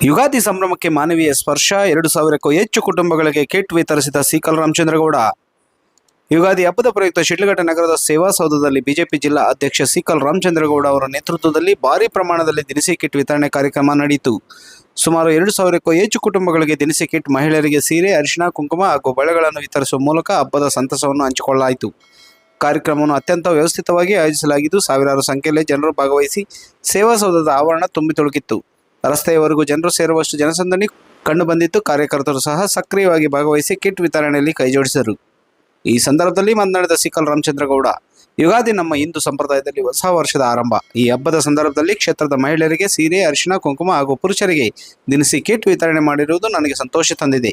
ಯುಗಾದಿ ಸಂಭ್ರಮಕ್ಕೆ ಮಾನವೀಯ ಸ್ಪರ್ಶ. 2,000ಕ್ಕೂ ಹೆಚ್ಚು ಕುಟುಂಬಗಳಿಗೆ ಕಿಟ್ ವಿತರಿಸಿದ ಸಿಕಲ್ ರಾಮಚಂದ್ರಗೌಡ. ಯುಗಾದಿ ಹಬ್ಬದ ಪ್ರಯುಕ್ತ ಶಿಡ್ಲಘಟ್ಟ ನಗರದ ಸೇವಾಸೌಧದಲ್ಲಿ ಬಿಜೆಪಿ ಜಿಲ್ಲಾ ಅಧ್ಯಕ್ಷ ಸಿಕಲ್ ರಾಮಚಂದ್ರಗೌಡ ಅವರ ನೇತೃತ್ವದಲ್ಲಿ ಭಾರೀ ಪ್ರಮಾಣದಲ್ಲಿ ದಿನಸಿ ಕಿಟ್ ವಿತರಣೆ ಕಾರ್ಯಕ್ರಮ ನಡೆಯಿತು. ಸುಮಾರು 2,000ಕ್ಕೂ ಹೆಚ್ಚು ಕುಟುಂಬಗಳಿಗೆ ದಿನಸಿ ಕಿಟ್, ಮಹಿಳೆಯರಿಗೆ ಸೀರೆ, ಅರಿಶಿಣ, ಕುಂಕುಮ ಹಾಗೂ ಬಳೆಗಳನ್ನು ವಿತರಿಸುವ ಮೂಲಕ ಹಬ್ಬದ ಸಂತಸವನ್ನು ಹಂಚಿಕೊಳ್ಳಲಾಯಿತು. ಕಾರ್ಯಕ್ರಮವನ್ನು ಅತ್ಯಂತ ವ್ಯವಸ್ಥಿತವಾಗಿ ಆಯೋಜಿಸಲಾಗಿದ್ದು, ಸಾವಿರಾರು ಸಂಖ್ಯೆಯಲ್ಲಿ ಜನರು ಭಾಗವಹಿಸಿ ಸೇವಾಸೌಧದ ಆವರಣ ತುಂಬಿ ತುಳುಕಿತ್ತು. ರಸ್ತೆಯವರೆಗೂ ಜನರು ಸೇರುವಷ್ಟು ಜನಸಂದಣಿ ಕಂಡುಬಂದಿತ್ತು. ಕಾರ್ಯಕರ್ತರು ಸಹ ಸಕ್ರಿಯವಾಗಿ ಭಾಗವಹಿಸಿ ಕಿಟ್ ವಿತರಣೆಯಲ್ಲಿ ಕೈಜೋಡಿಸಿದರು. ಈ ಸಂದರ್ಭದಲ್ಲಿ ಮಾತನಾಡಿದ ಸಿಕಲ್ ರಾಮಚಂದ್ರಗೌಡ, ಯುಗಾದಿ ನಮ್ಮ ಹಿಂದೂ ಸಂಪ್ರದಾಯದಲ್ಲಿ ಹೊಸ ವರ್ಷದ ಆರಂಭ. ಈ ಹಬ್ಬದ ಸಂದರ್ಭದಲ್ಲಿ ಕ್ಷೇತ್ರದ ಮಹಿಳೆಯರಿಗೆ ಸೀರೆ, ಅರಿಶಿಣ, ಕುಂಕುಮ ಹಾಗೂ ಪುರುಷರಿಗೆ ದಿನಸಿ ಕಿಟ್ ವಿತರಣೆ ಮಾಡಿರುವುದು ನನಗೆ ಸಂತೋಷ ತಂದಿದೆ.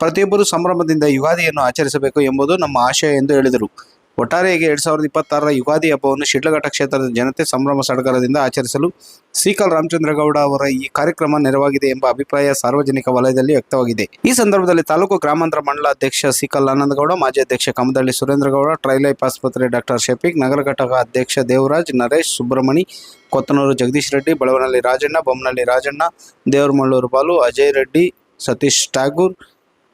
ಪ್ರತಿಯೊಬ್ಬರೂ ಸಂಭ್ರಮದಿಂದ ಯುಗಾದಿಯನ್ನು ಆಚರಿಸಬೇಕು ಎಂಬುದು ನಮ್ಮ ಆಶಯ ಎಂದು ಹೇಳಿದರು. ಒಟ್ಟಾರೆಯಾಗಿ 2026ರ ಯುಗಾದಿ ಹಬ್ಬವನ್ನು ಶಿಡ್ಲಘಟ್ಟ ಕ್ಷೇತ್ರದ ಜನತೆ ಸಂಭ್ರಮ ಸಡಗರದಿಂದ ಆಚರಿಸಲು ಸಿಕಲ್ ರಾಮಚಂದ್ರಗೌಡ ಅವರ ಈ ಕಾರ್ಯಕ್ರಮ ನೆರವಾಗಿದೆ ಎಂಬ ಅಭಿಪ್ರಾಯ ಸಾರ್ವಜನಿಕ ವಲಯದಲ್ಲಿ ವ್ಯಕ್ತವಾಗಿದೆ. ಈ ಸಂದರ್ಭದಲ್ಲಿ ತಾಲೂಕು ಗ್ರಾಮಾಂತರ ಮಂಡಲ ಅಧ್ಯಕ್ಷ ಸಿಕಲ್ ಆನಂದಗೌಡ, ಮಾಜಿ ಅಧ್ಯಕ್ಷ ಕಮದಳ್ಳಿ ಸುರೇಂದ್ರಗೌಡ, ಟ್ರೈಲೈಫ್ ಆಸ್ಪತ್ರೆ ಡಾಕ್ಟರ್ ಶಫೀಕ್, ನಗರ ಘಟಕ ಅಧ್ಯಕ್ಷ ದೇವರಾಜ್, ನರೇಶ್, ಸುಬ್ರಹ್ಮಣಿ, ಕೊತ್ತನೂರು ಜಗದೀಶ್ ರೆಡ್ಡಿ, ಬಳವನಹಳ್ಳಿ ರಾಜಣ್ಣ, ಬೊಮ್ಮನಹಳ್ಳಿ ರಾಜಣ್ಣ, ದೇವರಮಳ್ಳೂರು ಬಾಲು, ಅಜಯ್ ರೆಡ್ಡಿ, ಸತೀಶ್ ಠಾಗೂರ್,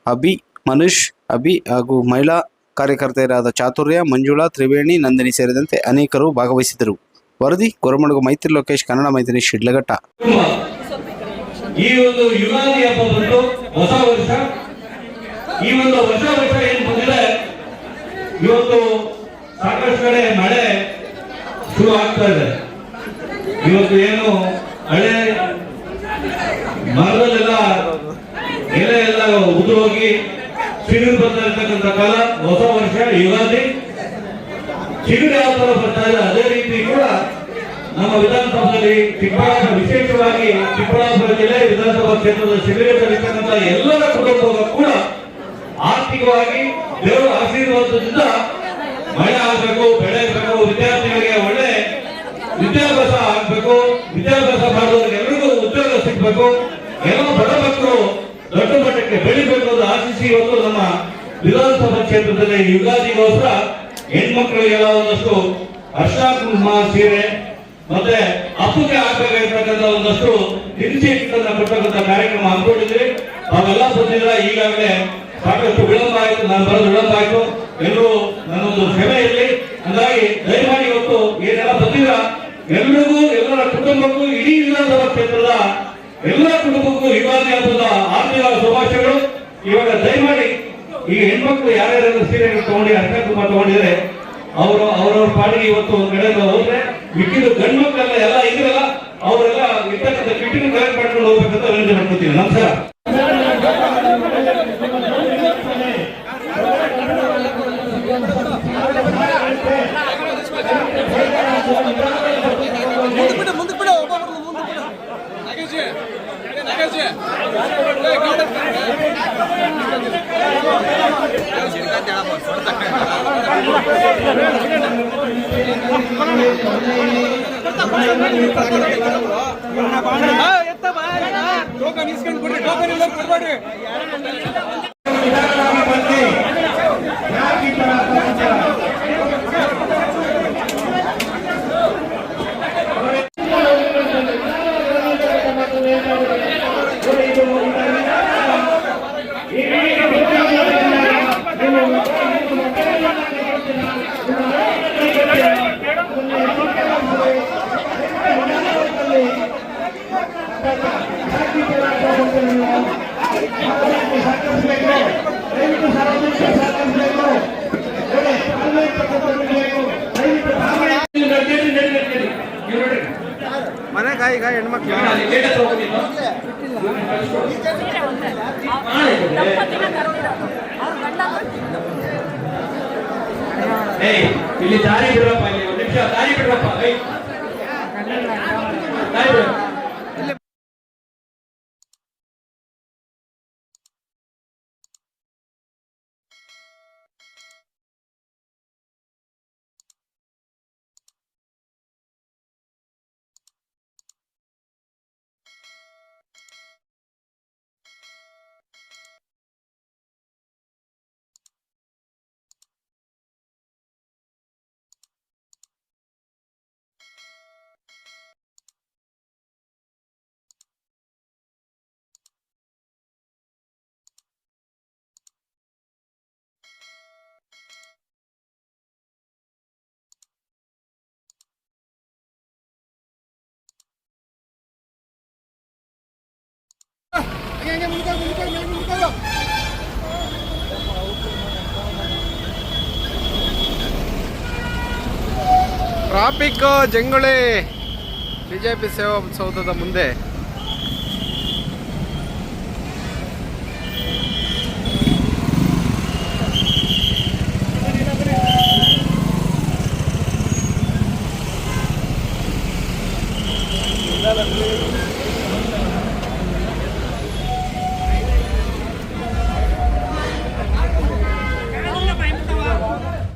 ಅಭಿ, ಮನುಷ್, ಅಭಿ ಹಾಗೂ ಮಹಿಳಾ ಕಾರ್ಯಕರ್ತೆಯರಾದ ಚಾತುರ್ಯ, ಮಂಜುಳಾ, ತ್ರಿವೇಣಿ, ನಂದಿನಿ ಸೇರಿದಂತೆ ಅನೇಕರು ಭಾಗವಹಿಸಿದರು. ವರದಿ ಕೊರಮಡುಗು ಮೈತ್ರಿ ಲೋಕೇಶ್, ಕನ್ನಡ ಮೈತ್ರಿ, ಶಿಡ್ಲಘಟ್ಟ. ಈ ಒಂದು ಯುಗಾದಿ ಹಬ್ಬ ಬಂದು ಹೊಸ ವರ್ಷ. ಈ ಒಂದು ಹೊಸ ವರ್ಷ ಏನು ಬಂದಿದೆ, ಇವತ್ತು ಸಾಕಷ್ಟು ಕಡೆ ಮಳೆ ಶುರು ಆಗ್ತಾ ಇದೆ. ಇವತ್ತು ಏನು ಹಳೆ ಮರದಲ್ಲೆಲ್ಲ ಎಲೆ ಎಲ್ಲ ಉದುರು ಹೋಗಿ ಚಿಗುರು ಬರ್ತಾ ಇರ್ತಕ್ಕಂಥ ಕಾಲ, ಹೊಸ ವರ್ಷ ಯುಗಾದಿ. ಚಿಗುರು ಯಾವ ತರ ಬರ್ತಾ ಇದೆ, ಅದೇ ರೀತಿ ಕೂಡ ನಮ್ಮ ವಿಧಾನಸಭೆಯಲ್ಲಿ ಚಿಕ್ಕಬಳ್ಳಾಪುರ, ವಿಶೇಷವಾಗಿ ಚಿಕ್ಕಬಳ್ಳಾಪುರ ಜಿಲ್ಲೆ ವಿಧಾನಸಭಾ ಕ್ಷೇತ್ರದ ಶಿಬಿರದಲ್ಲಿರ್ತಕ್ಕಂಥ ಎಲ್ಲರ ಕುಟುಂಬಗಳು ಕೂಡ ಆರ್ಥಿಕವಾಗಿ ದೇವರ ಆಶೀರ್ವಾದದಿಂದ ಮಳೆ ಆಗಬೇಕು, ಬೆಳೆ ಇರಬೇಕು, ವಿದ್ಯಾರ್ಥಿಗಳಿಗೆ ಒಳ್ಳೆ ವಿದ್ಯಾಭ್ಯಾಸ ಆಗಬೇಕು, ವಿದ್ಯಾಭ್ಯಾಸ ಮಾಡೋರಿಗೆ ಎಲ್ಲರಿಗೂ ಉದ್ಯೋಗ ಸಿಗಬೇಕು, ಎಲ್ಲ ಬಡ ಮಕ್ಕಳು ದೊಡ್ಡ ಮಟ್ಟಕ್ಕೆ ಬೆಳಿಬೇಕು ಅಂತ ಆಶಿಸಿ ಇವತ್ತು ನಮ್ಮ ವಿಧಾನಸಭಾ ಕ್ಷೇತ್ರದಲ್ಲಿ ಯುಗಾದಿಗೋಸ್ಕರ ಹೆಣ್ಮಕ್ಳಿಗೆಲ್ಲ ಒಂದಷ್ಟು ಅರ್ಶಿಣ, ಕುಂಕುಮ, ಸೀರೆ ಮತ್ತೆ ಹಬ್ಬಕ್ಕೆ ಆಗ್ಬೇಕಾಗಿರ್ತಕ್ಕಂಥ ಒಂದಷ್ಟು ದಿನಸಿ ಕಿಟ್ಟನ್ನ ಕೊಡ್ತಕ್ಕಂಥ ಕಾರ್ಯಕ್ರಮ ಹಮ್ಮಿಕೊಂಡಿದ್ವಿ. ಅವೆಲ್ಲ ಬಂದಿಲ್ಲ, ಈಗಾಗಲೇ ಸಾಕಷ್ಟು ವಿಳಂಬ ಆಯ್ತು, ನಾನು ಬರೋದು ವಿಳಂಬ ಆಯ್ತು. ಎಲ್ಲರೂ ನನ್ನೊಂದು ಕ್ಷಮೆ ಇರಲಿ. ಹಾಗಾಗಿ ದಯಮಾಡಿ ಇವತ್ತು ಏನೆಲ್ಲ ಬಂದಿಲ್ಲ ಎಲ್ರಿಗೂ, ಎಲ್ಲರ ಕುಟುಂಬಕ್ಕೂ, ಇಡೀ ವಿಧಾನಸಭಾ ಕ್ಷೇತ್ರದ ಎಲ್ಲ ಕುಟುಂಬಕ್ಕೂ ಯುಗಾದಿ ಹಬ್ಬದ ಆರ್ಥಿಕ ಶುಭಾಶಯಗಳು. ಇವಾಗ ದಯಮಾಡಿ ಈಗ ಹೆಣ್ಮಕ್ಳು ಯಾರ್ಯಾರು ಸೀರೆಗಳು ತಗೊಂಡು ಅರ್ಥ ಕುಂಕುಮ ತಗೊಂಡಿದ್ರೆ ಅವ್ರವ್ರ ಪಾಡಿಗೆ ಇವತ್ತು ಕಡೆಯಿಂದ ಹೋದ್ರೆ ಮಿಕ್ಕಿದ ಗಂಡು ಮಕ್ಕಳೆಲ್ಲ ಎಲ್ಲ ಇದ್ರಲ್ಲ ಅವರೆಲ್ಲ ಇರ್ತಕ್ಕಂಥ ಕಿಟ್ಟಿನ ಕಲೆಕ್ಟ್ ಮಾಡ್ಕೊಂಡು ಹೋಗ್ಬೇಕಂತ ವಿನಂತಿ ಮಾಡ್ಕೊತೀನಿ. ನಮಸ್ಕಾರ. ಟೋಕನ್ ಇಸ್ಕೊಂಡು ಕೊಡ್ರಿ, ಟೋಕನ್ ಇಲ್ಲ ಕೊಡ್ಬೇಡ್ರಿ. ಮನೆಗಾಯಿ ಹೆಣ್ಮಕ್ಳು ಇಲ್ಲಿ ದಾರಿ ಬಿಡ್ರಪ್ಪ, ಇಲ್ಲಿ ಒಂದು ನಿಮಿಷ ದಾರಿ ಬಿಡ್ರಪ್ಪ. ಟ್ರಾಫಿಕ್ ಜಂಗುಳಿ ಬಿಜೆಪಿ ಸೇವಾ ಸೌಧದ ಮುಂದೆ. ಇಲ್ಲ